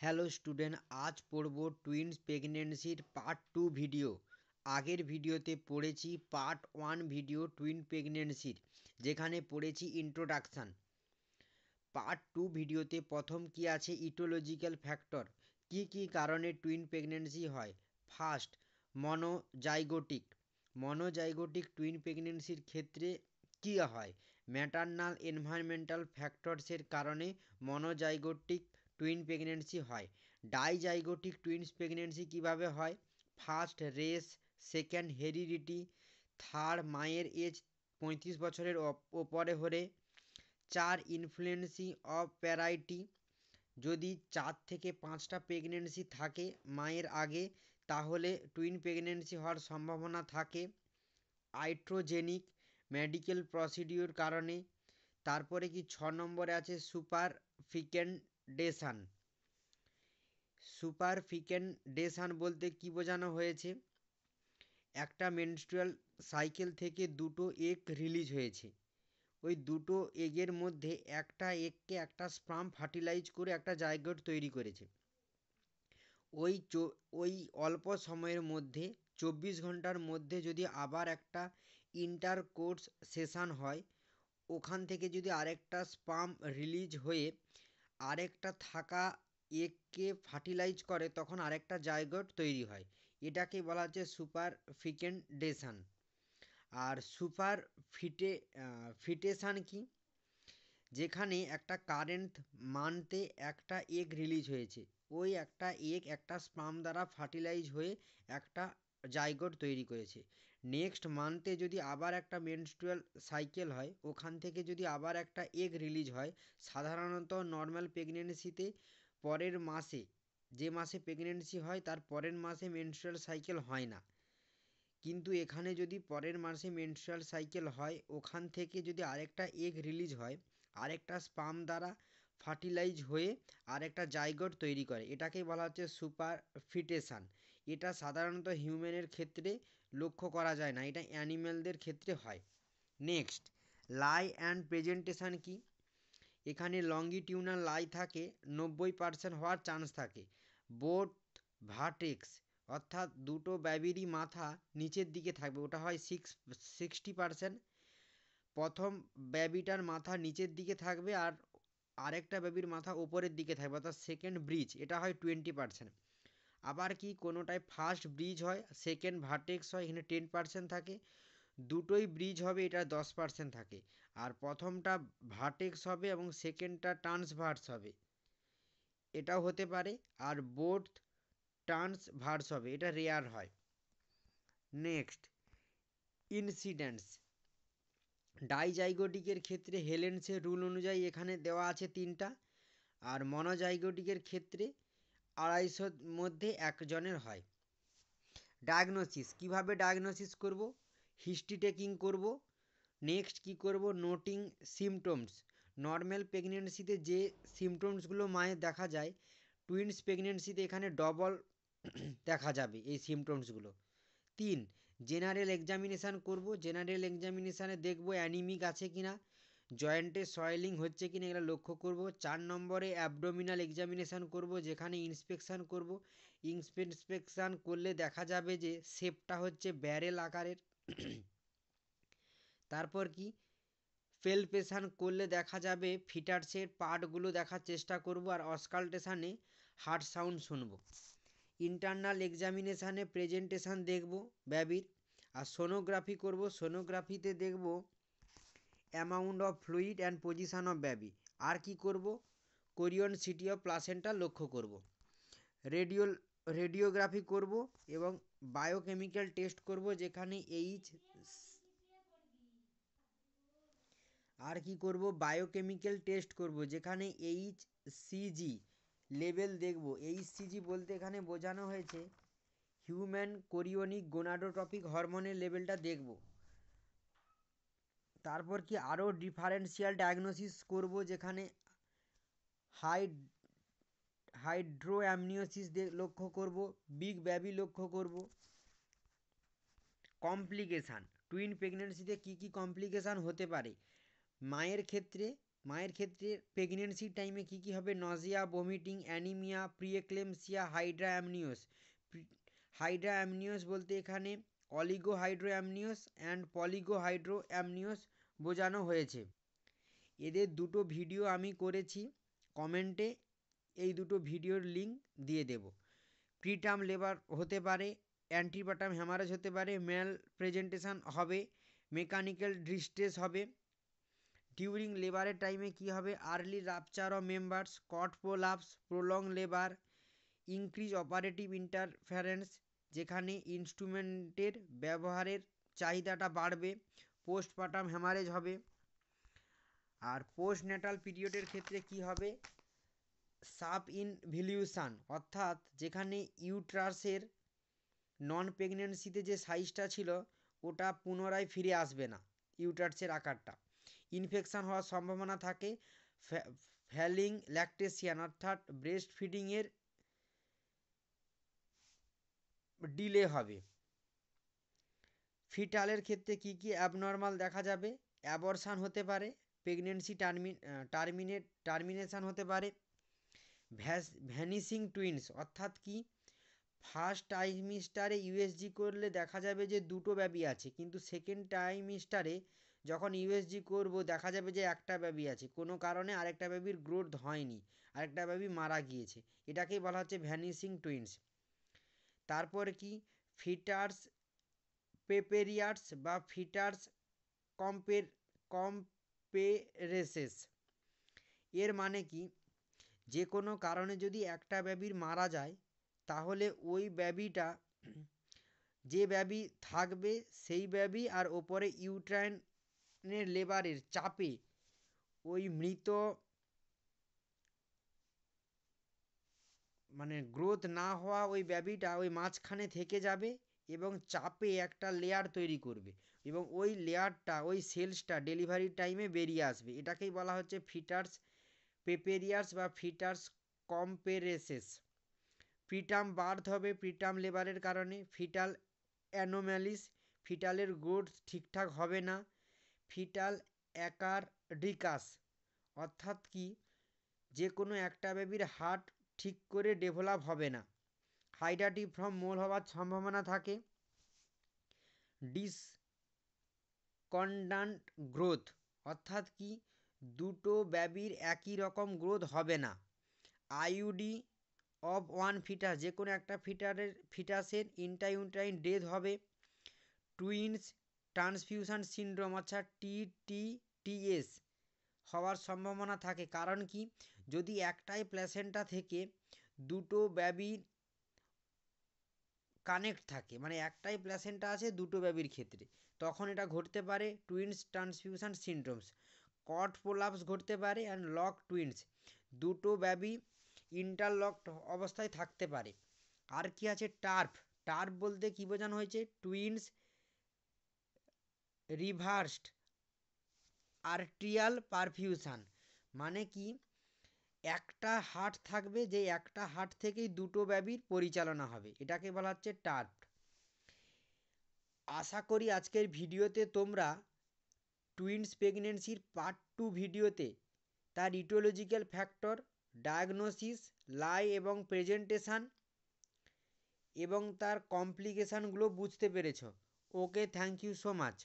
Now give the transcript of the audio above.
Hello student, আজ পড়ব twins প্রেগনেন্সির পার্ট 2 ভিডিও। আগের ভিডিওতে পড়েছি পার্ট 1 ভিডিও টুইন প্রেগনেন্সির, যেখানে পড়েছি ইন্ট্রোডাকশান। পার্ট 2 ভিডিওতে প্রথম কি আছে, ইটোলজিক্যাল ফ্যাক্টর, কি কারণে টুইন প্রেগনেন্সি হয়। ফার্স্ট, মনোজাইগোটিক টুইন প্রেগনেন্সির ক্ষেত্রে কী হয়, ম্যাটার্নাল এনভায়রনমেন্টাল ফ্যাক্টরসের কারণে মনোজাইগোটিক টুইন প্রেগনেন্সি হয়। ডাইজাইগোটিক টুইন্স প্রেগনেন্সি কিভাবে হয়, first race, second heredity, third মায়ের এজ 35 বছরের ওপরে হলে, 4 ইনফ্লুয়েন্সি অফ প্যারাইটি, যদি 4 থেকে 5টা প্রেগনেন্সি থাকে মায়ের আগে তাহলে টুইন প্রেগনেন্সি হওয়ার সম্ভাবনা থাকে। আইট্রোজেনিক মেডিকেল প্রসিডিওর কারণে। তারপরে কি 6 নম্বরে আছে সুপারফিকেন্ডেশন বলতে কি বোঝানো হয়েছে, একটা মেনস্ট্রুয়াল সাইকেল থেকে দুটো এগ রিলিজ হয়েছে, ওই দুটো এগের মধ্যে একটা এগকে একটা স্পার্ম ফার্টিলাইজ করে একটা জাইগোট তৈরি করেছে। ওই অল্প সময়ের মধ্যে 24 ঘন্টার মধ্যে যদি আবার একটা ইন্টারকোর্স সেশন হয়, ওখান থেকে যদি আরেকটা স্পার্ম রিলিজ হয়ে আরেকটা থাকা এগকে ফার্টিলাইজ করে, তখন আরেকটা জাইগোট তৈরি হয়। এটাকে বলা হচ্ছে সুপারফিকেন্ডেশন। আর ফিটেশান কি, যেখানে একটা কারেন্ট মান্থে একটা এগ রিলিজ হয়েছে, ওই একটা এগ একটা স্পার্ম দ্বারা ফার্টিলাইজ হয়ে একটা জাইগোট তৈরি করেছে। নেক্সট মান্থে যদি আবার একটা মেনস্ট্রুয়াল সাইকেল হয়, ওখান থেকে যদি আবার একটা এগ রিলিজ হয়, সাধারণত নর্মাল প্রেগনেন্সিতে পরের মাসে, যে মাসে প্রেগনেন্সি হয় তার পরের মাসে মেনস্ট্রুয়াল সাইকেল হয় না, কিন্তু এখানে যদি পরের মাসে মেনস্ট্রুয়াল সাইকেল হয়, ওখান থেকে যদি আরেকটা এগ রিলিজ হয়, আরেকটা স্পার্ম দ্বারা ফার্টিলাইজ হয়ে আরেকটা জাইগোট তৈরি করে, এটাকেই বলা হচ্ছে সুপারফিটেশান। এটা সাধারণত হিউম্যানের ক্ষেত্রে লক্ষ্য করা যায় না, এটা অ্যানিম্যালদের ক্ষেত্রে হয়। নেক্সট, লাই অ্যান্ড প্রেজেন্টেশন কি, এখানে লংগিটিউনাল লাই থাকে, 90% হওয়ার চান্স থাকে। বোথ ভার্টেক্স, অর্থাৎ দুটো বেবিরই মাথা নিচের দিকে থাকবে, ওটা হয় 60%। প্রথম বেবিটার মাথা নিচের দিকে থাকবে আর আরেকটা বেবির মাথা ওপরের দিকে থাকবে, অর্থাৎ সেকেন্ড ব্রিজ, এটা হয় 20%। আবার কি কোনোটায় ফার্স্ট ব্রিজ হয়, সেকেন্ড ভার্টেক্স হয়, এখানে 10% থাকে। দুটোই ব্রিজ হবে, এটা 10% থাকে। আর প্রথমটা ভার্টেক্স হবে এবং সেকেন্ডটা ট্রান্সভার্স হবে, এটাও হতে পারে। আর বোথ ট্রান্সভার্স হবে, এটা রেয়ার হয়। নেক্সট, ইনসিডেন্টস, ডাইজাইগোটিকের ক্ষেত্রে হেলেন্সের রুল অনুযায়ী এখানে দেওয়া আছে 3টা, আর মনোজাইগোটিকের ক্ষেত্রে 250 মধ্যে একজনের হয়। ডায়াগনোসিস, কিভাবে ডায়াগনোসিস করব, হিস্ট্রি টেকিং করব। নেক্সট কি করব, নোটিং সিমটমস, নর্মাল প্রেগনেন্সিতে যে সিমটমসগুলো মায়ের দেখা যায়, টুইন্স প্রেগনেন্সিতে এখানে ডবল দেখা যাবে এই সিমটমসগুলো। 3, জেনারেল এক্সামিনেশান করব, জেনারেল এক্সামিনেশানে দেখব অ্যানিমিক আছে কিনা, জয়েন্টে সয়েলিং হচ্ছে কিনা, এগুলো লক্ষ্য করব। 4 নম্বরে অ্যাবডোমিনাল এক্সামিনেশান করব, যেখানে ইন্সপেকশান করব। ইন্সপেকশান করলে দেখা যাবে যে শেপটা হচ্ছে ব্যারেল আকারের। তারপর কি, পেলপেশান করলে দেখা যাবে ফিটার্সের পার্টগুলো দেখার চেষ্টা করব, আর অসকালটেশানে হার্ট সাউন্ড শুনব। ইন্টারনাল এক্সামিনেশানে প্রেজেন্টেশান দেখব বেবির, আর সোনোগ্রাফি করব, সোনোগ্রাফিতে দেখব amount of fluid and position of baby. আর কি করব, কোরিয়ন সিটি অফ প্লাসেন্টা লক্ষ্য করব। রেডিওগ্রাফি করব এবং বায়োকেমিক্যাল টেস্ট করব, যেখানে আর কি করব, বায়োকেমিক্যাল টেস্ট করব, যেখানে HCG লেভেল দেখব। HCG বলতে এখানে বোঝানো হয়েছে হিউম্যান কোরিওনিক গোনাডোট্রপিক হরমোনের লেভেলটা দেখব। তারপর কি আরও ডিফারেন্সিয়াল ডায়াগনোসিস করব, যেখানে হাইড্রোঅ্যামনিওসিস লক্ষ্য করব, বিগ বেবি লক্ষ্য করব। কমপ্লিকেশান, টুইন প্রেগনেন্সিতে কি কমপ্লিকেশান হতে পারে, মায়ের ক্ষেত্রে মায়ের ক্ষেত্রে প্রেগনেন্সির টাইমে কী কী হবে? Nausea, vomiting, anaemia, preeclampsia, hydramnios. Hydramnios বলতে এখানে অলিগোহাইড্রোঅ্যামনিওস অ্যান্ড পলিগোহাইড্রোঅ্যামনিওস বোঝানো হয়েছে। এদের দুটো ভিডিও আমি করেছি, কমেন্টে এই দুটো ভিডিওর লিঙ্ক দিয়ে দেব। প্রিটার্ম লেবার হতে পারে, অ্যান্টিপাটাম হ্যামারেজ হতে পারে, মেল প্রেজেন্টেশন হবে, মেকানিক্যাল ডিস্ট্রেস হবে। ডিউরিং লেবারের টাইমে কি হবে? Early rupture of membranes, cord prolapse, prolong labour, increase operative interference, যেখানে ইনস্ট্রুমেন্টের ব্যবহারের চাহিদাটা বাড়বে, পোস্টপার্টাম হ্যামারেজ হবে। আর পোস্ট ন্যাটাল পিরিয়ডের ক্ষেত্রে কি হবে? সাব ইনভলিউশন, অর্থাৎ যেখানে ইউট্রাসের নন প্রেগনেন্সিতে যে সাইজটা ছিল ওটা পুনরায় ফিরে আসবে না, ইউট্রাসের আকারটা। ইনফেকশান হওয়ার সম্ভাবনা থাকে। ফ্যালিং ল্যাকটেশিয়ান, অর্থাৎ ব্রেস্ট ফিডিংয়ের ডিলে হবে। ফিটালের ক্ষেত্রে কি কি অ্যাবনর্মাল দেখা যাবে? অ্যাবরশান হতে পারে, প্রেগনেন্সি টার্মিনেশান হতে পারে, ভ্যানিসিং টুইন্স, অর্থাৎ কি ফার্স্ট ট্রাইমিস্টারে ইউএসজি করলে দেখা যাবে যে দুটো বেবি আছে, কিন্তু সেকেন্ড ট্রাইমিস্টারে যখন ইউএসজি করব দেখা যাবে যে একটা বেবি আছে, কোনো কারণে আরেকটা বেবির গ্রোথ হয়নি, আরেকটা বেবি মারা গিয়েছে, এটাকেই বলা হচ্ছে ভ্যানিসিং টুইন্স। তারপরে কি ফিটার্স পেপেরিয়ার্স বা ফিটার্স কম্পেরেসেস। এর মানে কি, যে কোনো কারণে যদি একটা বেবির মারা যায় তাহলে ওই বেবিটা, যে বেবি থাকবে সেই বেবি আর ওপরে ইউট্রাইনের লেবারের চাপে ওই মৃত মানে গ্রোথ না হওয়া ওই বেবিটা ওই মাঝখানে থেকে যাবে এবং চাপে একটা লেয়ার তৈরি করবে এবং ওই লেয়ারটা, ওই সেলসটা ডেলিভারির টাইমে বেরিয়ে আসবে। এটাকেই বলা হচ্ছে ফিটার্স পেপেরিয়ার্স বা ফিটার্স কম্পেরেসেস। প্রিটার্ম বার্থ হবে প্রিটার্ম লেবারের কারণে। ফিটাল অ্যানোম্যালিস, ফিটালের গ্রোথ ঠিকঠাক হবে না। ফিটাল অ্যাকার্ডিকাস, অর্থাৎ কি যে কোনো একটা বেবির হার্ট ঠিক করে ডেভেলপ হবে না। হাইডাটিফর্ম মোল হওয়ার সম্ভাবনা থাকে। ডিসকন্ডান্ট গ্রোথ, অর্থাৎ কি দুটো বেবির একই রকম গ্রোথ হবে না। আইইউডি অফ ওয়ান ফিটাস, যে কোনো একটা ফিটাসের ইন্ট্রাইউটারাইন ডেথ হবে। টুইন্স ট্রান্সফিউশন সিনড্রোম, অর্থাৎ টিটিএস হওয়ার সম্ভাবনা থাকে। কারণ কি, যদি একটাই প্ল্যাসেন্টা থেকে দুটো বেবি কানেক্ট থাকে, মানে একটাই প্ল্যাসেন্টা আছে দুটো বেবির ক্ষেত্রে, তখন এটা ঘটতে পারে টুইন্স ট্রান্সফিউশন সিনড্রোমস। কট প্রোলাপস ঘটতে পারে অ্যান্ড লক টুইন্স, দুটো বেবি ইন্টারলকড অবস্থায় থাকতে পারে। আর কি আছে? টার্ফ। টার্ফ বলতে কি বোঝানো হয়েছে? টুইন্স রিভার্সড আর্টেরিয়াল পারফিউশন, মানে কি একটা হার্ট থাকবে, যে একটা হার্ট থেকেই দুটো বেবির পরিচালনা হবে, এটাকে বলা হচ্ছে টার্ফ। আশা করি আজকের ভিডিওতে তোমরা টুইন্স প্রেগনেন্সির পার্ট 2 ভিডিওতে তার ইটিওলজিক্যাল ফ্যাক্টর, ডায়াগনোসিস, লাই এবং প্রেজেন্টেশন এবং তার কমপ্লিকেশানগুলো বুঝতে পেরেছ। ওকে, থ্যাংক ইউ সো মাচ।